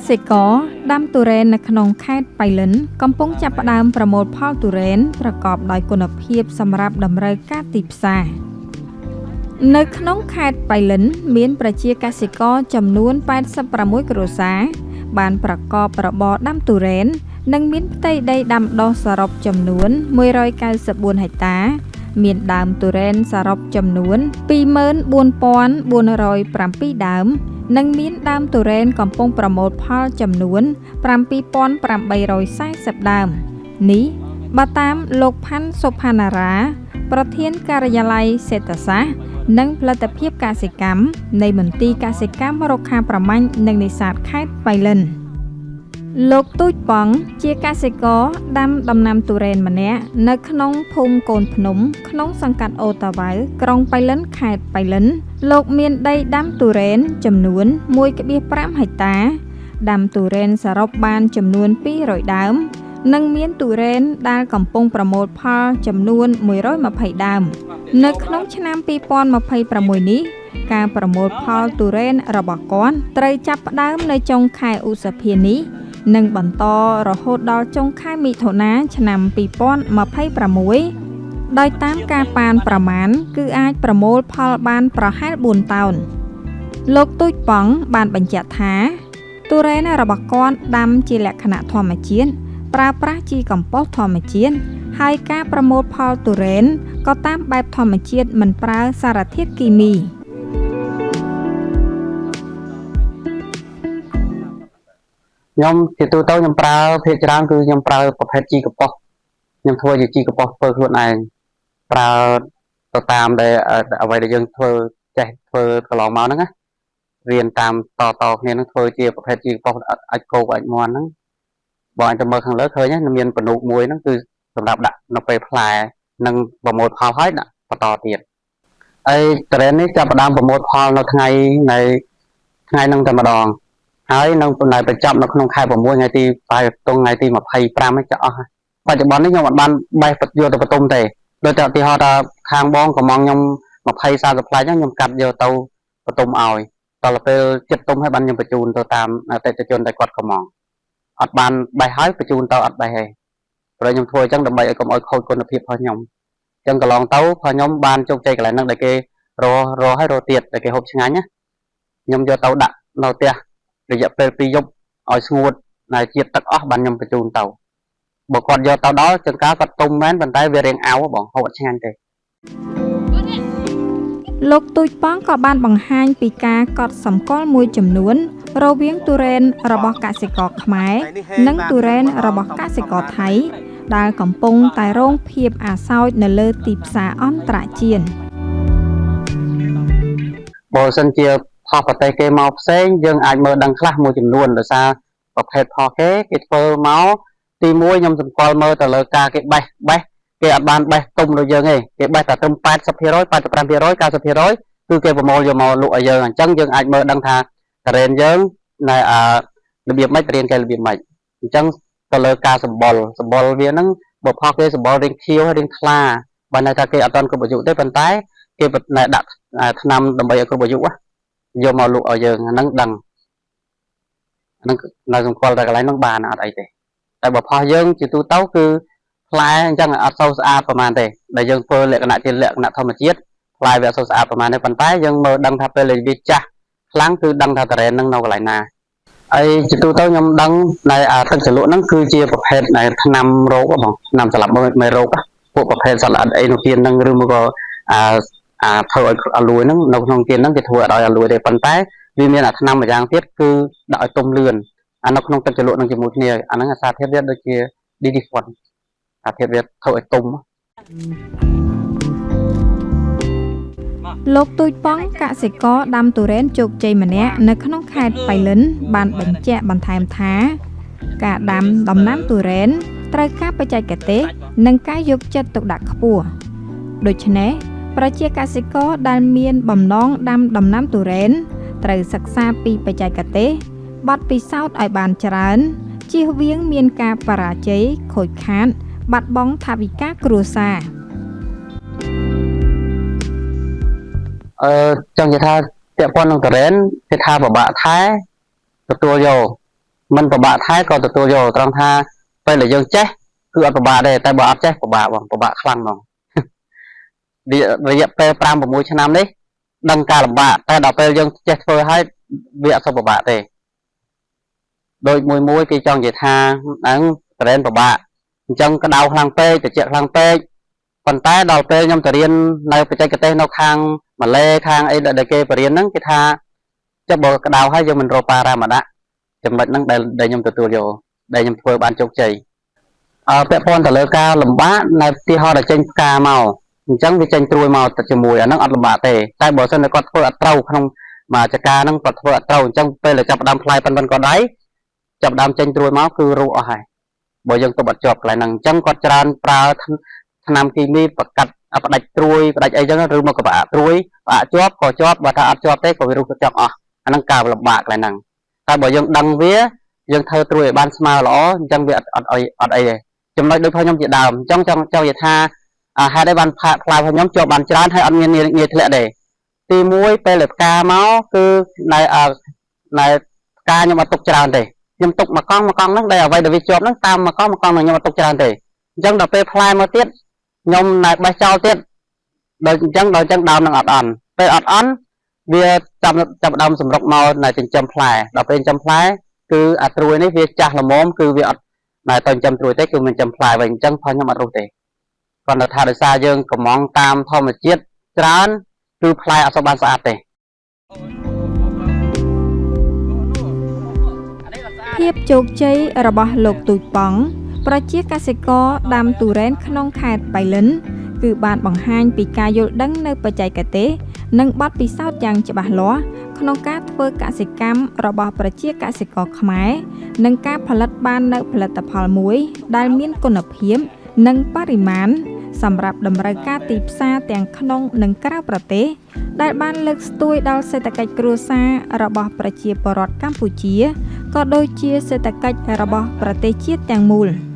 សិករដាំទុរេននៅក្នុងខេត្តប៉ៃលិនកំពុងចាប់ផ្ដើមប្រមូលផលទុរេនប្រកបដោយគុណភាពសម្រាប់តម្រូវការទីផ្សារនៅក្នុងខេត្តប៉ៃលិនមានប្រជាកសិករចំនួន86គ្រួសារបានប្រកបរបរដាំទុរេននិងមានផ្ទៃដីដាំដុះសរុបចំនួន194ហិកតាមានដើមទុរេនសរុបចំនួន24407ដើមនិងមានដើមទុរេនកំពុងប្រមូលផលចំនួន7840ដើមនេះបើតាមលោកផាន់សុផាណារ៉ាប្រធានការិយាល័យសេដ្ឋសាស្ត្រនិងផលិតភាពកសិកម្មនៃមន្ទីរកសិកម្មរុក្ខាប្រមាញ់និងនេសាទខេត្តប៉ៃលិនលោកទូចប៉ង់ជាកសិករដាំដំណាំទុរេនម្នាក់នៅក្នុងភូមិកូនភ្នំក្នុងសង្កាត់អូតាវ៉ៅក្រុងប៉ៃលិនខេត្តប៉ៃលិនលោកមានដីដាំទុរេនចំនួន 1,5 ហិកតាដាំទុរេនសរុបបានចំនួន200ដើមនិងមានទុរេនដែលកំពុងប្រមូលផលចំនួន120ដើមនៅក្នុងឆ្នាំ2026នេះការប្រមូលផលទុរេនរបស់គាត់ត្រូវចាប់ផ្ដើមនៅចុងខែឧសភានេះនិងបន្តរហូតដល់ចុងខែមិថុនាឆ្នាំ2026ដោយតាមការប៉ានប្រមាណគឺអាចប្រមូលផលបានប្រហែល4តោនលោកទូចប៉ង់បានបញ្ជាក់ថាទុរេនរបស់គាត់ដាំជាលក្ខណៈធម្មជាតិប្រើប្រាស់ជីកំប៉ុស្តធម្មជាតិហើយការប្រមូលផលទុរេនក៏តាមបែបធម្មជាតិមិនប្រើសារធាតុគីមីខ្ញុំជាទូទៅខ្ញុំប្រើភាគច្រើនគឺខ្ញុំប្រើប្រភេទជីកំប៉ុស្តខ្ញុំធ្វើជាជីកំប៉ុស្តធ្វើខ្លួនឯងប្រើទៅតាមដែលអ្វីដែលយើងធ្វើចេះធ្វើកន្លងមកហ្នឹងណារៀនតាមតគ្នាហ្នឹងធ្វើជាប្រភេទជីកំប៉ុស្តអាចគោកអាចមន់ហ្នឹងបងអាចទៅមើលខាងលើឃើញណាមានបនុកមួយហ្នឹងគឺសម្រាប់ដាក់នៅពេលផ្លែនិងប្រមូលផលហើយដាក់បន្តទៀតហើយទុរេននេះចាប់ផ្ដើមប្រមូលផលនៅថ្ងៃហ្នឹងតែម្ដងហើយនឹងបញ្ចប់នៅក្នុងខែ6ថ្ងៃទីថ្ងៃទី25នេះចាក់អស់បច្ចុប្បន្ននេះខ្ញុំអត់បានបេះយកទៅបន្ទុំទេដោយតែឧទាហរណ៍ថាខាងបងកំងខ្ញុំ20-30ផ្លែខ្ញុំកាត់យកទៅបន្ទុំឲ្យដល់ពេលចិត្តទុំហើយបានខ្ញុំបញ្ជូនទៅតាមអតិថិជនដែលគាត់កំងអត់បានបេះហើយបញ្ជូនទៅអត់បេះទេព្រោះខ្ញុំធ្វើអញ្ចឹងដើម្បីឲ្យកុំឲ្យខូចគុណភាពរបស់ខ្ញុំអញ្ចឹងកន្លងទៅផងខ្ញុំបានជោគជ័យកន្លែងហ្នឹងដែលគេរហើយរទៀតដែលគេហូបឆ្ងាញ់ណាខ្ញុំយកទៅដាក់នៅផ្ទះរយៈពេល2យប់ឲ្យស្ងួតហើយជាតិទឹកអស់បានខ្ញុំបញ្ជូនទៅបើគាត់យកទៅដល់ចង្ការគាត់ទុំមែនប៉ុន្តែវារៀងអៅបងហូបអត់ឆ្ងាញ់ទេលោកទូចប៉ង់ក៏បានបង្ហាញពីការកត់សម្គាល់មួយចំនួនរវាងទុរេនរបស់កសិករខ្មែរនិងទុរេនរបស់កសិករថៃដែលកំពុងតែរងភាពអាសោចនៅលើទីផ្សារអន្តរជាតិបើសិនជាផលប្រទេសគេមកផ្សេងយើងអាចមើលដឹងខ្លះមួយចំនួនដោយសារប្រភេទផលគេធ្វើមកទី1ខ្ញុំសម្គាល់មើលទៅលើការគេបេះគេអត់បានបេះទុំដូចយើងទេគេបេះតែត្រឹម 80% 85% 90% គឺគេប្រមូលយកមកលក់ឲ្យយើងអញ្ចឹងយើងអាចមើលដឹងថាតរេនយើងនៅរបៀបម៉េចរៀនគេរបៀបម៉េចអញ្ចឹងទៅលើការសម្បុរវាហ្នឹងបើផលគេសម្បុររៀងខៀវរៀងថ្លាបើនៅថាគេអត់ទាន់គ្រប់អាយុទេប៉ុន្តែគេដាក់ថ្នាំដើម្បីឲ្យគ្រប់អាយុយកមកលក់ឲ្យយើងហ្នឹងដឹងហ្នឹងនៅសម្គាល់តែកន្លែងហ្នឹងបានអត់អីទេតែបើផោះយើងជាទូទៅគឺផ្លែអញ្ចឹងអត់សូវស្អាតប្រហែលទេដែលយើងធ្វើលក្ខណៈជាលក្ខណៈធម្មជាតិផ្លែវាអត់សូវស្អាតប្រហែលទេប៉ុន្តែយើងមើលដឹងថាពេលវាចាស់ខ្លាំងគឺដឹងថាតរេនហ្នឹងនៅកន្លែងណាហើយជាទូទៅខ្ញុំដឹងនៅទឹកជ្រលក់ហ្នឹងគឺជាប្រភេទនៃថ្នាំរោគបងថ្នាំសម្លាប់មេរោគពួកប្រភេទសត្វល្អិតអីនោះទៀតហ្នឹងឬមកក៏ធ្វើឲ្យអាលួយហ្នឹងនៅក្នុងទៀតហ្នឹងគេធ្វើឲ្យអាលួយទេប៉ុន្តែវាមានថ្នាំមួយយ៉ាងទៀតគឺដាក់ឲ្យទុំលឿននៅក្នុងទឹកជ្រលក់នឹងជាមួយគ្នាអាហ្នឹងអាសារធាតុវាដូចជា DD1 អាធាតុវាធ្វើឲ្យទុំលោកទូចប៉ង់កសិករដាំទុរេនជោគជ័យម្នាក់នៅក្នុងខេត្តប៉ៃលិនបានបញ្ជាក់បន្ថែមថាការដាំដំណាំទុរេនត្រូវការបច្ចេកទេសនិងការយកចិត្តទុកដាក់ខ្ពស់ដូច្នេះប្រជាកសិករដែលមានបំណងដាំដំណាំទុរេនត្រូវសិក្សាពីបច្ចេកទេសបទពិសោធន៍ឲ្យបានច្រើនជៀសវាងមានការបរាជ័យខូចខាតបាត់បង់ថវិកាគ្រួសារចង់និយាយថាពាក់ព័ន្ធនឹងទុរេនគេថាពិបាកថែទទួលយក mình của bạn thái còn từ tôi rồi trong tha bây là dương chết cứ ở của bạn đây tay bỏ chết của bạn bằng của bạn khăn bằng vì pe pram một mũi cho năm đấy đăng ca làm bạn tay đào pe dương chết phơi hai việc sau của bạn thì đôi mũi khi trong vậy tha ăn trên của bạn trong cái đào khăn pe từ chuyện khăn pe còn tay đào pe nhom từ riêng này phải chạy cái tên nó khang mà lê khang ấy là để kê và riêng nắng cái tha cho bộ cái đào hai giờ mình ropa ra mà đã chấm mạch nắng đây nhom từ từ rồi đây nhom phơi ban chốc chày pe pon từ lơ ca làm bá này thì họ là trên ca màu chẳng vì tranh trôi màu từ mùi nó ăn làm bạ tề tai bộ sân nó có phơi trâu không mà chả ca nó có phơi trâu chẳng pe là chập đam fly pan con đấy chập đam tranh trôi máu cứ ru ở hải bộ dân tôi bật chọc lại năng chẳng có tràn pra nam kỳ mi bật cắt bật đạch ấy chẳng rư mà có bạ trôi bạ chóp có chóp và ta chóp thế có virus chọc năng cào làm bạ lại năng tai bộ dân đăng vía dân thơ trôi ban smile lõ chẳng việc ở đây chấm nói đôi thôi nhom chị đào trong vậy tha hai đây bàn phạt nhóm cho bàn chán hay ăn nghe lệ để tìm muối pe lợt ca máu cứ này ca nhưng mà tục tràn để nhưng tục mà con nó đây ở vậy để vì chọp nó tam mà con này nhưng mà tục tràn để dân đập pe fly mà tiết nhom này bay trao tiết đời chân đào năng ẩn pe ẩn vì chậm đâm sầm rộng màu này trên châm fly đập bên châm fly cứ trôi này vì chả là móm cứ vì này toàn châm trôi tết cứ mình châm fly vậy chân thôi nhưng mà rồi còn là thà xa dương có món tam thô mà chết trán cứ play ở sau ban sạch này ភាពជោគជ័យរបស់លោកទូចប៉ង់ប្រជាកសិករដាំទុរេនក្នុងខេត្តបៃលិនគឺបានបង្ហាញពីការយល់ដឹងនៅបច្ចេកទេសនិងបទពិសោធន៍យ៉ាងច្បាស់លាស់ក្នុងការធ្វើកសិកម្មរបស់ប្រជាកសិករខ្មែរនិងការផលិតបាននូវផលិតផលមួយដែលមានគុណភាពនិងបរិមាណសម្រាប់តម្រូវការទីផ្សារទាំងក្នុងនិងក្រៅប្រទេសដែលបានលើកស្ទួយដល់សេដ្ឋកិច្ចគ្រួសាររបស់ប្រជាពលរដ្ឋកម្ពុជាក៏ដូចជាសេដ្ឋកិច្ចរបស់ប្រទេសជាតិទាំងមូល។